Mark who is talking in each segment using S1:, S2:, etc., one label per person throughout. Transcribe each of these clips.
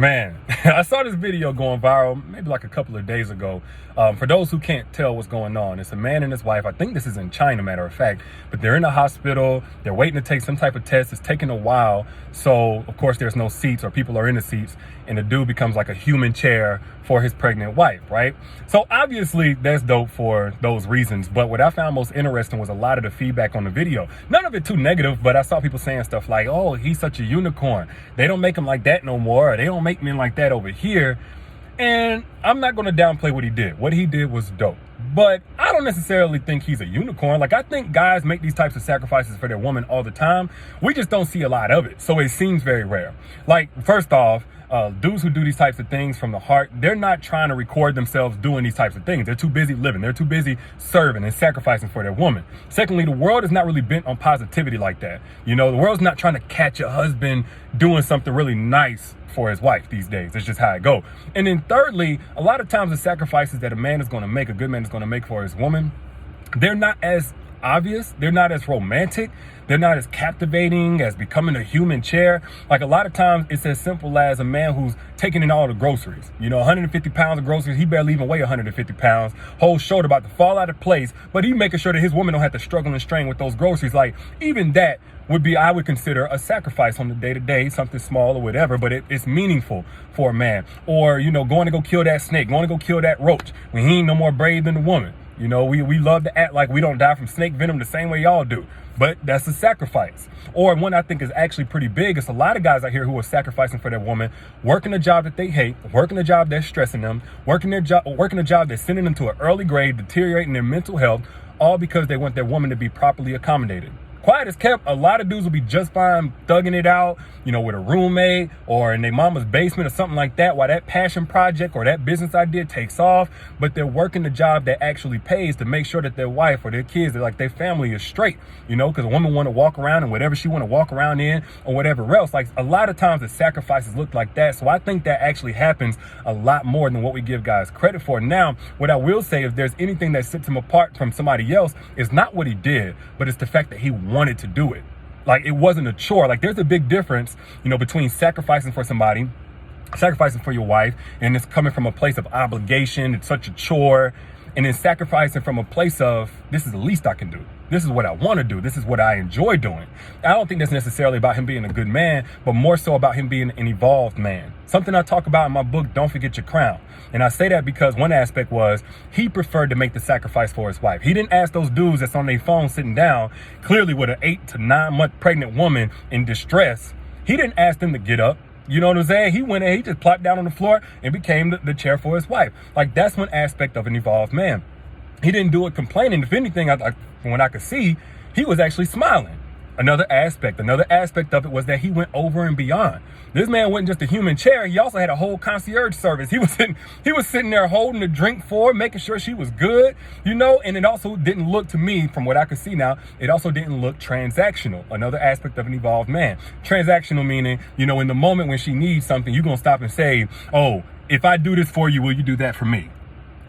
S1: Man, I saw this video going viral maybe like a couple of days ago. For those who can't tell what's going on, it's a man and his wife. I think this is in China, matter of fact, but they're in the hospital. They're waiting to take some type of test. It's taking a while. So, of course, there's no seats or people are in the seats, and the dude becomes like a human chair for his pregnant wife, right? So obviously that's dope for those reasons. But what I found most interesting was a lot of the feedback on the video. None of it too negative, but I saw people saying stuff like, oh, he's such a unicorn. They don't make him like that no more. Or they don't make men like that over here. And I'm not going to downplay what he did. What he did was dope. But I don't necessarily think he's a unicorn. Like, I think guys make these types of sacrifices for their woman all the time. We just don't see a lot of it. So it seems very rare. Like, first off, dudes who do these types of things from the heart, they're not trying to record themselves doing these types of things. They're too busy living. They're too busy serving and sacrificing for their woman. Secondly, the world is not really bent on positivity like that. You know, the world's not trying to catch a husband doing something really nice for his wife these days. That's just how it go. And then thirdly, a lot of times the sacrifices that a man is going to make, a good man is going to make for his woman, they're not as obvious. They're not as romantic. They're not as captivating as becoming a human chair. Like, a lot of times it's as simple as a man who's taking in all the groceries. You know, 150 pounds of groceries. He barely even weigh 150 pounds. Whole shoulder about to fall out of place. But he making sure that his woman don't have to struggle and strain with those groceries. Like, even that would be, I would consider a sacrifice on the day-to-day, something small or whatever, but it's meaningful for a man. Or, you know, going to go kill that snake, going to go kill that roach when he ain't no more brave than the woman. You know, we love to act like we don't die from snake venom the same way y'all do, but that's a sacrifice. Or one I think is actually pretty big. It's a lot of guys out here who are sacrificing for their woman, working a job that they hate, working a job that's stressing them, working a job that's sending them to an early grave, deteriorating their mental health, all because they want their woman to be properly accommodated. Quiet as kept, a lot of dudes will be just fine thugging it out, you know, with a roommate or in their mama's basement or something like that, while that passion project or that business idea takes off. But they're working the job that actually pays to make sure that their wife or their kids, like their family, is straight, you know, because a woman want to walk around in whatever she want to walk around in or whatever else. Like, a lot of times the sacrifices look like that. So I think that actually happens a lot more than what we give guys credit for. Now, what I will say, if there's anything that sets him apart from somebody else, is not what he did, but it's the fact that he wanted to do it. Like, it wasn't a chore. Like, there's a big difference, you know, between sacrificing for somebody, sacrificing for your wife, and it's coming from a place of obligation, it's such a chore, and then sacrificing from a place of, this is the least I can do. This is what I want to do. This is what I enjoy doing. I don't think that's necessarily about him being a good man, but more so about him being an evolved man. Something I talk about in my book, Don't Forget Your Crown. And I say that because one aspect was he preferred to make the sacrifice for his wife. He didn't ask those dudes that's on their phone sitting down, clearly with an 8 to 9 month pregnant woman in distress. He didn't ask them to get up. You know what I'm saying? He went in, he just plopped down on the floor and became the chair for his wife. Like, that's one aspect of an evolved man. He didn't do it complaining. If anything, from what I could see, he was actually smiling. Another aspect of it was that he went over and beyond. This man wasn't just a human chair. He also had a whole concierge service. He was sitting there holding the drink for her, making sure she was good, you know, and it also didn't look, to me, from what I could see now, it also didn't look transactional. Another aspect of an evolved man. Transactional meaning, you know, in the moment when she needs something, you're going to stop and say, oh, if I do this for you, will you do that for me?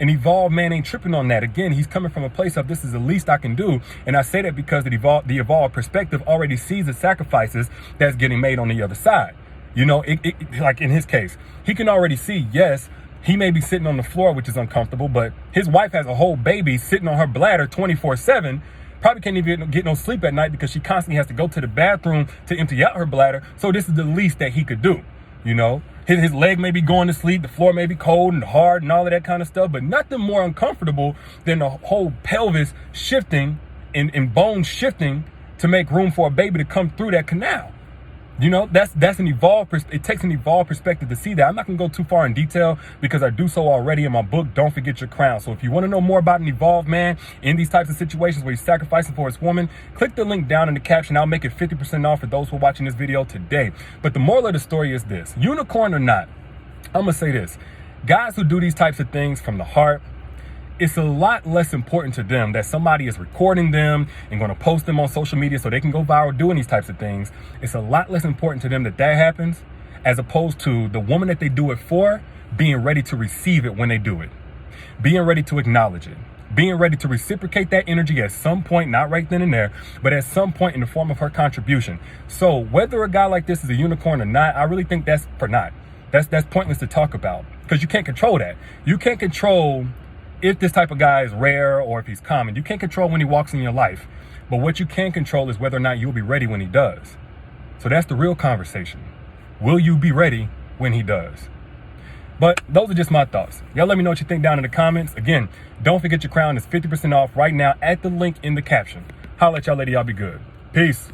S1: An evolved man ain't tripping on that. Again, he's coming from a place of, this is the least I can do. And I say that because the evolved perspective already sees the sacrifices that's getting made on the other side. You know, like in his case, he can already see, yes, he may be sitting on the floor, which is uncomfortable, but his wife has a whole baby sitting on her bladder 24/7. Probably can't even get no sleep at night because she constantly has to go to the bathroom to empty out her bladder. So this is the least that he could do, you know. His leg may be going to sleep, the floor may be cold and hard and all of that kind of stuff, but nothing more uncomfortable than the whole pelvis shifting and bones shifting to make room for a baby to come through that canal. You know, that's an evolved, it takes an evolved perspective to see that. I'm not going to go too far in detail because I do so already in my book, Don't Forget Your Crown. So if you want to know more about an evolved man in these types of situations where he's sacrificing for his woman, click the link down in the caption. I'll make it 50% off for those who are watching this video today. But the moral of the story is this: unicorn or not, I'm going to say this. Guys who do these types of things from the heart, it's a lot less important to them that somebody is recording them and going to post them on social media so they can go viral doing these types of things. It's a lot less important to them that happens, as opposed to the woman that they do it for being ready to receive it when they do it, being ready to acknowledge it, being ready to reciprocate that energy at some point, not right then and there, but at some point in the form of her contribution. So whether a guy like this is a unicorn or not, I really think that's for not. That's pointless to talk about because you can't control that. You can't control if this type of guy is rare or if he's common. You can't control when he walks in your life. But what you can control is whether or not you'll be ready when he does. So that's the real conversation. Will you be ready when he does? But those are just my thoughts. Y'all let me know what you think down in the comments. Again, don't forget your crown is 50% off right now at the link in the caption. Holla at y'all later. Y'all be good. Peace.